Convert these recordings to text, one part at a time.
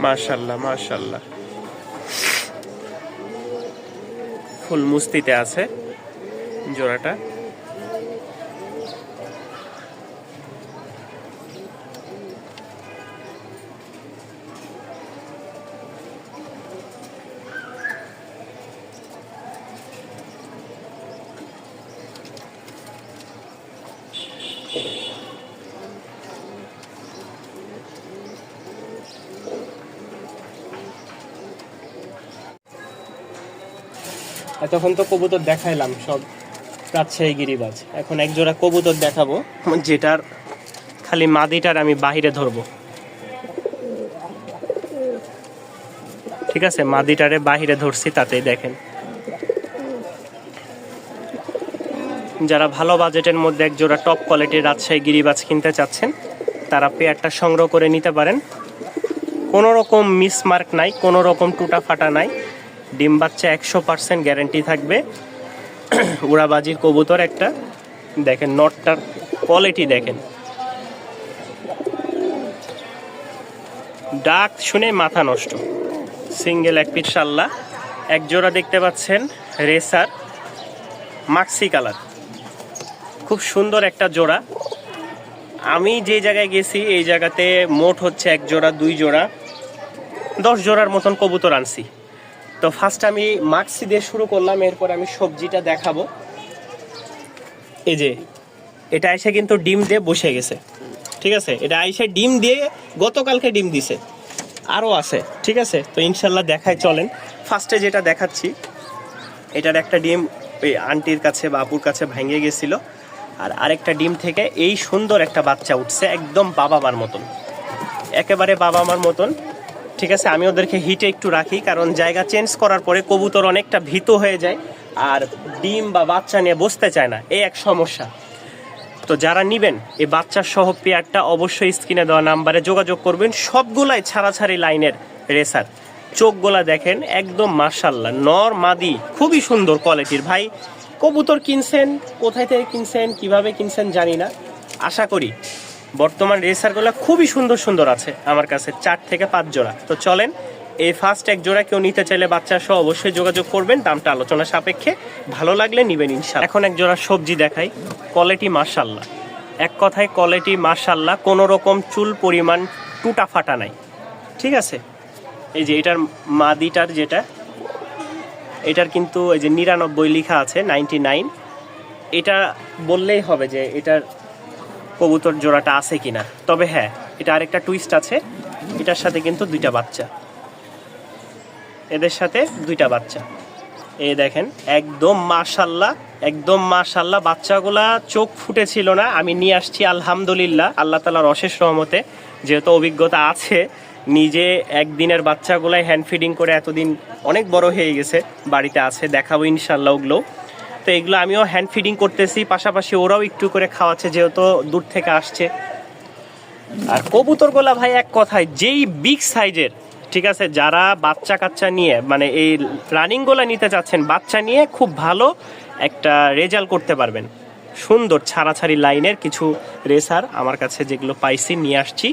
মাশাআল্লাহ মাশাআল্লাহ, ফুল মুস্তিতে আছে জোড়াটা। এতক্ষণ তো কবুতর দেখাইলাম সব রাজশাহী গিরিবাজ, এখন এক জোড়া কবুতর দেখাবো যেটার খালি মাদিটার আমি বাহিরে ধরবো। ঠিক আছে, মাদিটারে বাহিরে ধরছি, তাতেই দেখেন। যারা ভালো বাজেটের মধ্যে এক জোড়া টপ কোয়ালিটির রাজশাহী গিরিবাজ কিনতে চাচ্ছেন তারা পেয়ারটা সংগ্রহ করে নিতে পারেন। কোনো রকম মিসমার্ক নাই, কোনো রকম টুটা ফাটা নাই, ডিম বাচ্চা 100% গ্যারান্টি থাকবে। উড়াবাজির কবুতর একটা, দেখেন নটটার কোয়ালিটি দেখেন, ডাক শুনে মাথা নষ্ট। সিঙ্গেল এক পিস শাল্লা, এক জোড়া দেখতে পাচ্ছেন রেসার মাক্সি কালার, খুব সুন্দর একটা জোড়া। আমি যে জায়গায় গেছি এই জায়গাতে মোট হচ্ছে এক জোড়া 2 জোড়া 10 জোড়ার মতন কবুতর আনছি। তো ফার্স্ট আমি মাক্সি দিয়ে শুরু করলাম, এরপর আমি সবজিটা দেখাবো। এই যে এটা এসে কিন্তু ডিম দিয়ে বসে গেছে, ঠিক আছে, এটা এসে ডিম দিয়ে গতকালকে ডিম দিছে, আরও আছে, ঠিক আছে। তো ইনশাল্লাহ দেখায় চলেন। ফার্স্টে যেটা দেখাচ্ছি এটার একটা ডিম ওই আন্টির কাছে বা আপুর কাছে ভেঙে গেছিল, আর আরেকটা ডিম থেকে এই সুন্দর একটা বাচ্চা উঠছে, একদম বাবা মার মতন, একেবারে বাবা মার মতন। ঠিক আছে, আমি ওদেরকে হিটে একটু রাখি, কারণ জায়গা চেঞ্জ করার পরে কবুতর অনেকটা ভীত হয়ে যায় আর ডিম বা বাচ্চা নিয়ে বসতে চায় না, এই এক সমস্যা। তো যারা নেবেন এই বাচ্চার সহ পেয়ারটা অবশ্যই স্ক্রিনে দেওয়া নাম্বারে যোগাযোগ করবেন। সবগুলাই ছাড়াছাড়ি লাইনের রেসার, চোখগুলা দেখেন একদম মাশাআল্লাহ, নর মাদি খুবই সুন্দর কোয়ালিটির। ভাই কবুতর কিনছেন, কোথায় থেকে কিনছেন, কিভাবে কিনছেন জানি না, আশা করি বর্তমান রেসারগুলো খুবই সুন্দর সুন্দর আছে আমার কাছে, 4 থেকে 5 জোড়া। তো চলেন, এই ফার্স্ট এক জোড়া কেউ নিতে চাইলে বাচ্চা সহ অবশ্যই যোগাযোগ করবেন, দামটা আলোচনা সাপেক্ষে, ভালো লাগলে নিবেন ইনশাআল্লাহ। এখন এক জোড়া সবজি দেখাই, কোয়ালিটি মাশাআল্লাহ, এক কথায় কোয়ালিটি মাশাআল্লাহ, কোনো রকম চুল পরিমাণ টুটা ফাটা নাই, ঠিক আছে। এই যে এটার মাদিটার যেটা, এটার কিন্তু এই যে 99 লেখা আছে, 99, এটা বললেই হবে যে এটার কবুতর জোড়াটা আছে কিনা। তবে হ্যাঁ, এটা আরেকটা টুইস্ট আছে, এটার সাথে কিন্তু 2টা বাচ্চা, এদের সাথে 2টা বাচ্চা। এই দেখেন একদম মাশাআল্লাহ, একদম মাশাআল্লাহ, বাচ্চাগুলা চোখ ফুটেছিল না, আমি নিয়ে আসছি আলহামদুলিল্লাহ, আল্লাহ তাআলার অশেষ রহমতে, যেহেতু অভিজ্ঞতা আছে, নিজে একদিনের বাচ্চাগুলাই হ্যান্ড ফিডিং করে এতদিন অনেক বড় হয়ে গেছে, বাড়িতে আছে, দেখাবো ইনশাআল্লাহ ওগুলো। তো এগুলো আমিও হ্যান্ড ফিডিং করতেছি, পাশাপাশি ওরাও একটু করে খাওয়াচ্ছে, যেহেতু দূর থেকে আসছে। আর কবুতরগুলা ভাই এক কথায় যেই বিগ সাইজের, ঠিক আছে, যারা বাচ্চা কাচ্চা নিয়ে মানে এই রানিংগুলো নিতে চাচ্ছেন, বাচ্চা নিয়ে খুব ভালো একটা রেজাল্ট করতে পারবেন। সুন্দর ছাড়াছাড়ি লাইনের কিছু রেসার আমার কাছে যেগুলো পাইছি নিয়ে আসছি।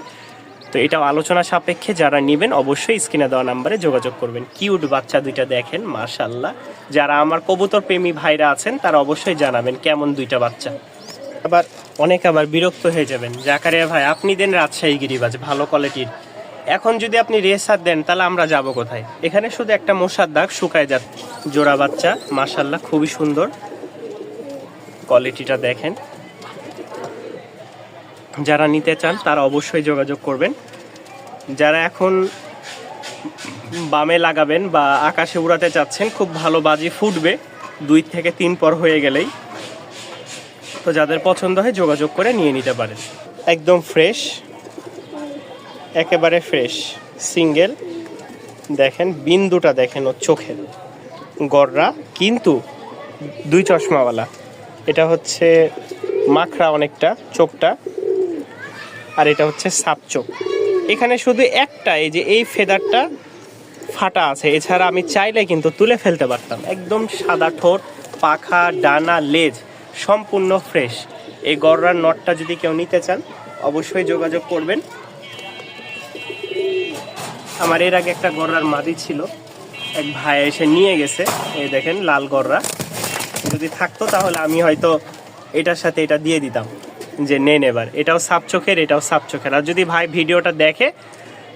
তো এটাও আলোচনা সাপেক্ষে, যারা নেবেন অবশ্যই স্ক্রিনে দেওয়া নাম্বারে যোগাযোগ করবেন। কিউট বাচ্চা 2টা দেখেন মাশাআল্লাহ, যারা আমার কবুতর প্রেমী ভাইরা আছেন তারা অবশ্যই জানাবেন কেমন 2টা বাচ্চা। আবার বিরক্ত হয়ে যাবেন, জাকারিয়া ভাই আপনি দেন রাজশাহী গিরিবাজ ভালো কোয়ালিটির, এখন যদি আপনি রেসার দেন তাহলে আমরা যাব কোথায়? এখানে শুধু একটা মশার দাগ শুকায় যাচ্ছে, জোড়া বাচ্চা মাশাআল্লাহ খুবই সুন্দর, কোয়ালিটিটা দেখেন। যারা নিতে চান তারা অবশ্যই যোগাযোগ করবেন। যারা এখন বামে লাগাবেন বা আকাশে উড়াতে চাচ্ছেন, খুব ভালো বাজি ফুটবে 2 থেকে 3 পর হয়ে গেলেই। তো যাদের পছন্দ হয় যোগাযোগ করে নিয়ে নিতে পারেন। একদম ফ্রেশ, একেবারে ফ্রেশ সিঙ্গেল, দেখেন বিন্দুটা দেখেন ওর চোখের, গররা কিন্তু 2 চশমাওয়ালা, এটা হচ্ছে মাখরা অনেকটা চোখটা, আর এটা হচ্ছে সাপ চোখ। এখানে শুধু একটা এই যে এই ফেদারটা ফাটা আছে, এছাড়া আমি চাইলে কিন্তু তুলে ফেলতে পারতাম। একদম সাদা ঠোঁট, পাখা, ডানা, লেজ সম্পূর্ণ ফ্রেশ। এই গররার নটটা যদি কেউ নিতে চান অবশ্যই যোগাযোগ করবেন। আমার এর আগে একটা গররার মাদি ছিল, এক ভাই এসে নিয়ে গেছে। এই দেখেন লাল গররা, যদি থাকতো তাহলে আমি হয়তো এটার সাথে এটা দিয়ে দিতাম যে নেন এবার। এটাও সাপ চোখের, এটাও সাপ চোখের। আর যদি ভাই ভিডিওটা দেখে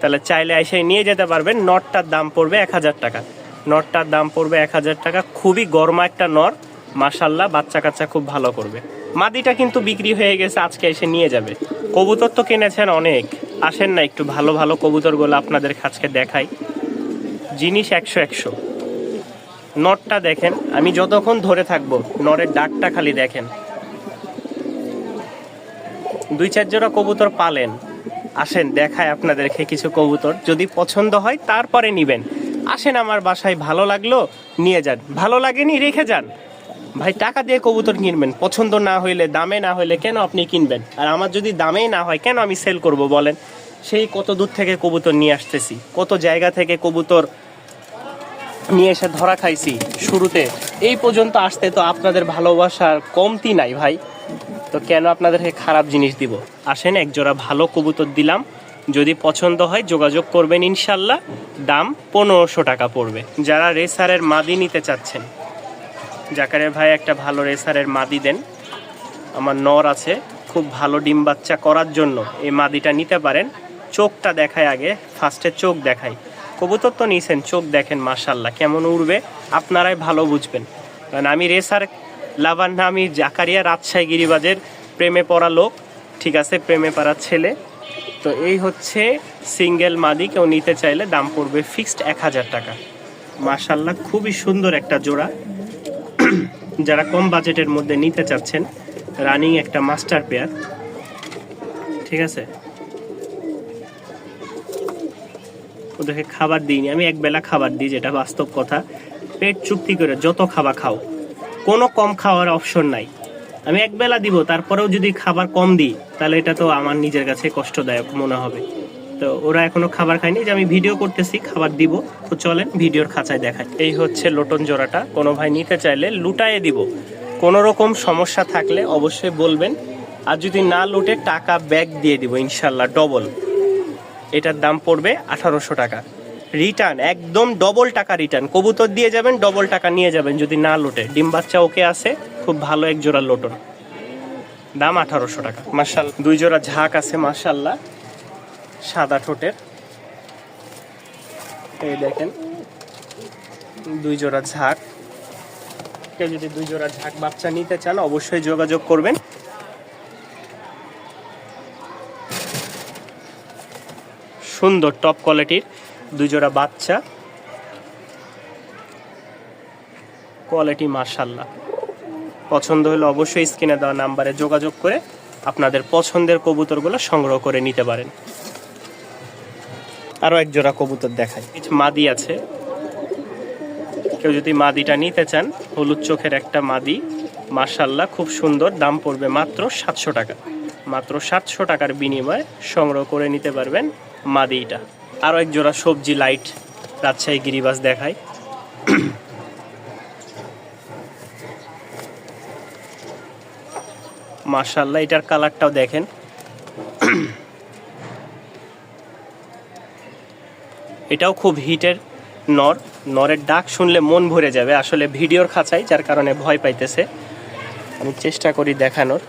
তাহলে চাইলে এসে নিয়ে যেতে পারবেন। নটটার দাম পড়বে 1000 টাকা। নটটার দাম পড়বে 1000 টাকা। খুবই গরমা একটা নর, মাশাল্লাহ, বাচ্চা কাচ্চা খুব ভালো করবে। মাদিটা কিন্তু বিক্রি হয়ে গেছে, আজকে এসে নিয়ে যাবে। কবুতর তো কিনেছেন অনেক, আসেন না একটু ভালো ভালো কবুতরগুলো আপনাদের কাছে দেখাই। জিনিস 100 নটটা দেখেন, আমি যতক্ষণ ধরে থাকবো নরের ডাকটা খালি দেখেন। 2-4 জোড়া কবুতর পালেন, আসেন দেখায় আপনাদেরকে কিছু কবুতর। যদি পছন্দ হয় তারপরে নিবেন। আসেন আমার বাসায়, ভালো লাগলো নিয়ে যান, ভালো লাগেনি রেখে যান। ভাই টাকা দিয়ে কবুতর কিনবেন, পছন্দ না হইলে, দামে না হইলে কেন আপনি কিনবেন? আর আমার যদি দামেই না হয় কেন আমি সেল করব বলেন? সেই কত দূর থেকে কবুতর নিয়ে আসতেছি, কত জায়গা থেকে কবুতর নিয়ে এসে ধরা খাইছি। শুরুতে এই পর্যন্ত আসতে তো আপনাদের ভালোবাসার কমতি নাই ভাই, তো কেন আপনাদেরকে খারাপ জিনিস দিব? আসেন, এক জোড়া ভালো কবুতর দিলাম, যদি পছন্দ হয় যোগাযোগ করবেন ইনশাল্লাহ। দাম 1500 টাকা পড়বে। যারা রেসারের মাদি নিতে চাচ্ছেন, জাকারের ভাই একটা ভালো রেসারের মাদি দেন। আমার নর আছে, খুব ভালো ডিম বাচ্চা করার জন্য এই মাদিটা নিতে পারেন। চোখটা দেখায় আগে, ফার্স্টে চোখ দেখাই। কবুতর তো নিয়েছেন, চোখ দেখেন মাশাল্লাহ কেমন উড়বে, আপনারাই ভালো বুঝবেন। কারণ আমি রেসার লাভার না, আমি জাকারিয়া রাজশাহী গিরিবাজের প্রেমে পড়া লোক, ঠিক আছে, প্রেমে পড়া ছেলে। তো এই হচ্ছে সিঙ্গেল মাদি, কেউ নিতে চাইলে দাম পড়বে ফিক্সড 1000 টাকা। মাশাল্লাহ খুবই সুন্দর একটা জোড়া। যারা কম বাজেটের মধ্যে নিতে চাচ্ছেন, রানিং একটা মাস্টার পেয়ার, ঠিক আছে। ওদেরকে খাবার দিইনি, আমি একবেলা খাবার দিই, যেটা বাস্তব কথা। পেট চুক্তি করে যত খাবার খাও, কোনো কম খাওয়ার অপশন নাই। আমি একবেলা দিব, তারপরেও যদি খাবার কম দিই তাহলে এটা তো আমার নিজের কাছে কষ্টদায়ক মনে হবে। তো ওরা এখনো খাবার খায়নি, যে আমি ভিডিও করতেছি, খাবার দিব। তো চলেন ভিডিওর খাঁচায় দেখাই। এই হচ্ছে লোটন জোড়াটা, কোনো ভাই নিতে চাইলে লুটায়ে দিব। কোনো রকম সমস্যা থাকলে অবশ্যই বলবেন, আর যদি না লুটে টাকা ব্যাক দিয়ে দিব ইনশাল্লাহ ডবল। এটার দাম পড়বে 1800 টাকা। রিটার্ন একদম ডবল টাকা রিটার্ন, কবুতর দিয়ে যাবেন, ডবল টাকা নিয়ে যাবেন যদি না লুটে। ডিম বাচ্চা ওকে আছে, খুব ভালো এক জোড়া লোটন, দাম 1800 টাকা। মাশাআল্লাহ 2 জোড়া ঝাঁক আছে মাশাআল্লাহ, সাদা ঠোঁটের। এই দেখেন 2 জোড়া ঝাঁক। কেউ যদি 2 জোড়া ঝাঁক বাচ্চা নিতে চান অবশ্যই যোগাযোগ করবেন। সুন্দর টপ কোয়ালিটির 2 জোড়া বাচ্চা, কোয়ালিটি মাশাআল্লাহ। পছন্দ হলে অবশ্যই স্ক্রিনে দেওয়া নাম্বারে যোগাযোগ করে আপনাদের পছন্দের কবুতরগুলো সংগ্রহ করে নিতে পারেন। আরও এক জোড়া কবুতর দেখাই, মাদি আছে। কেউ যদি মাদিটা নিতে চান, হলুদ চোখের একটা মাদি মাশাআল্লাহ খুব সুন্দর, দাম পড়বে মাত্র 700 টাকা। মাত্র 700 টাকার বিনিময়ে সংগ্রহ করে নিতে পারবেন মাদিটা। আরও এক জোড়া সবজি লাইট রাজশাহী গিরিবাজ দেখাই। মাশাআল্লাহ এটার কালারটাও দেখেন। এটাও খুব হিটের নর, নরের ডাক শুনলে মন ভরে যাবে। আসলে ভিডিওর খাঁচাই, যার কারণে ভয় পাইতেছে, আমি চেষ্টা করি দেখানোর,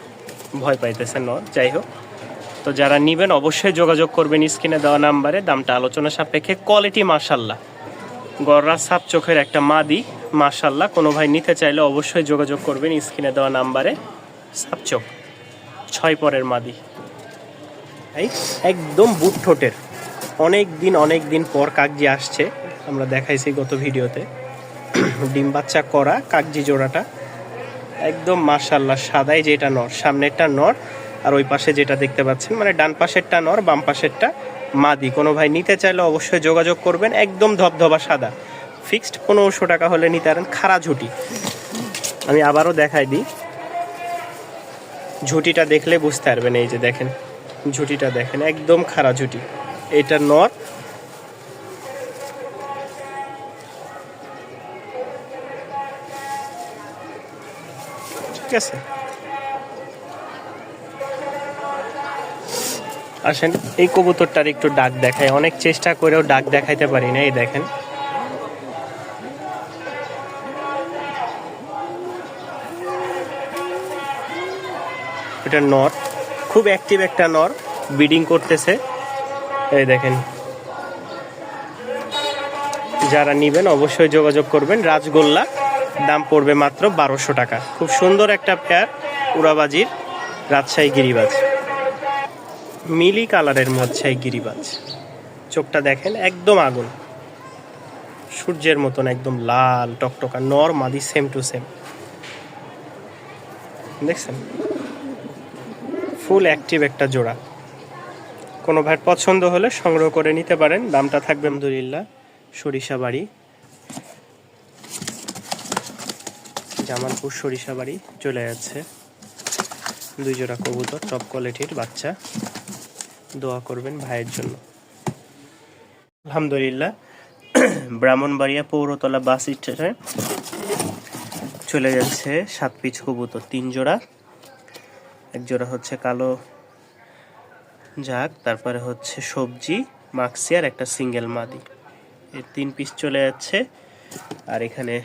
ভয় পাইতেছে নর। যাই হোক, তো যারা নেবেন অবশ্যই যোগাযোগ করবেন স্ক্রিনে দেওয়া নাম্বারে। দামটা আলোচনা সাপেক্ষে। কোয়ালিটি মাশাআল্লাহ, গররা সাপ চোখের একটা মাদি মাশাআল্লাহ। কোনো ভাই নিতে চাইলে অবশ্যই যোগাযোগ করবেন স্ক্রিনে দেওয়া নাম্বারে। সাপ চোখ 6 পরের মাদি, একদম বুট ঠোঁটের। অনেক দিন পর কাকজি আসছে, আমরা দেখাইছি গত ভিডিওতে। ডিম বাচ্চা করা কাকজি জোড়াটা একদম মাশাআল্লাহ সাদাই, যেটা নর, সামনেরটা নর, আর ওই পাশে যেটা দেখতে পাচ্ছেন মানে ডান পাশেরটা নর, বাম পাশেরটা মাদি। কোনো ভাই নিতে চাইলে অবশ্যই যোগাযোগ করবেন। একদম ধবধবা সাদা, ফিক্সড 1500 টাকা হলে নিতে পারেন। খাড়া ঝুটি, আমি আবারও দেখাই দিই, ঝুটিটা দেখলে বুঝতে পারবেন। এই যে দেখেন ঝুটিটা দেখেন, একদম খাড়া ঝুটি। এটা নর, ঠিক আছে। আসেন এই কবুতরটার একটু ডাক দেখায়, অনেক চেষ্টা করেও ডাক দেখাইতে পারি না। এই দেখেন, এটা নর, খুব অ্যাক্টিভ একটা নর, ব্রিডিং করতেছে। এই দেখেন, যারা নিবেন অবশ্যই যোগাযোগ করবেন। রাজগোল্লা, দাম পড়বে মাত্র 1200 টাকা। খুব সুন্দর একটা পেয়ার, উড়াবাজির রাজশাহী গিরিবাজ, মিলি কালারের রাজশাহী গিরিবাজ। চোখটা দেখেন, একদম আগুন, সূর্যের মতন একদম লাল টকটকা। নর মাদি সেম টু সেম, দেখছেন? ফুল অ্যাক্টিভ একটা জোড়া। কোনো ভাই পছন্দ হলে সংগ্রহ করে নিতে পারেন। দামটা থাকবে আলহামদুলিল্লাহ। সরিষাবাড়ি, জামালপুর সরিষাবাড়ি চলে যাচ্ছে 2 জোড়া কবুতর, টপ কোয়ালিটির বাচ্চা। দোয়া করবেন ভাইয়ের জন্য। আলহামদুলিল্লাহ। ব্রাহ্মণবাড়িয়া পৌরতলা বাস স্টেশনে চলে যাচ্ছে 7 পিস কবুতর, 3 জোড়া। এক জোড়া হচ্ছে কালো জাগ, তারপরে হচ্ছে সবজি, মাক্সি আর একটা সিঙ্গেল মাদি। এই 3 পিস চলে যাচ্ছে। আর এখানে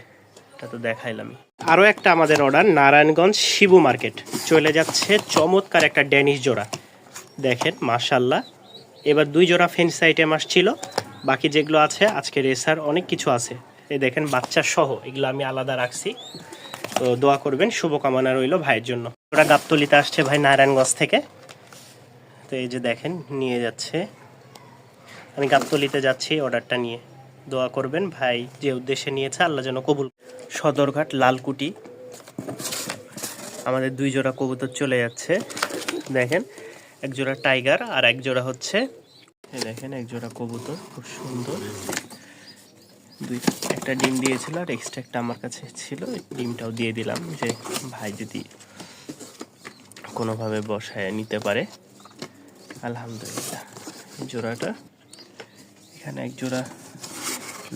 এটা তো দেখাইলাম। আরও একটা আমাদের অর্ডার, নারায়ণগঞ্জ শিবু মার্কেট চলে যাচ্ছে চমৎকার একটা ড্যানিশ জোড়া। দেখেন মাশাল্লাহ, এবার 2 জোড়া ফেন্স আইটেম আসছিল, বাকি যেগুলো আছে আজকে রেসার অনেক কিছু আছে। এই দেখেন বাচ্চা সহ, এগুলো আমি আলাদা রাখছি। তো দোয়া করবেন, শুভকামনা রইল ভাইয়ের জন্য। ওরা গাবতলিতে আসছে ভাই নারায়ণগঞ্জ থেকে। তো এই যে দেখেন নিয়ে যাচ্ছে, আমি গাবতলিতে যাচ্ছি অর্ডারটা নিয়ে। দোয়া করবেন ভাই যে উদ্দেশ্যে নিয়েছে আল্লাহ যেন কবুল। সদরঘাট লালকুটি আমাদের 2 জোড়া কবুতর চলে যাচ্ছে। দেখেন, এক জোড়া টাইগার আর এক জোড়া হচ্ছে, দেখেন এক জোড়া কবুতর খুব সুন্দর। একটা ডিম দিয়েছিল আর এক্সট্রা একটা আমার কাছে ছিল, ডিমটাও দিয়ে দিলাম যে ভাই যদি কোনোভাবে বসায় নিতে পারে। আলহামদুলিল্লাহ, জোড়াটা এখানে এক জোড়া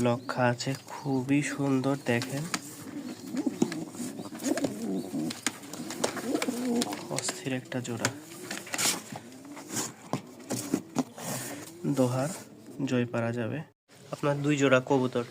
লক্ষা আছে, খুবই সুন্দর। দেখেন অস্থির একটা জোড়া, দোহার জয় পারা যাবে। আপনার 2 জোড়া কবুতর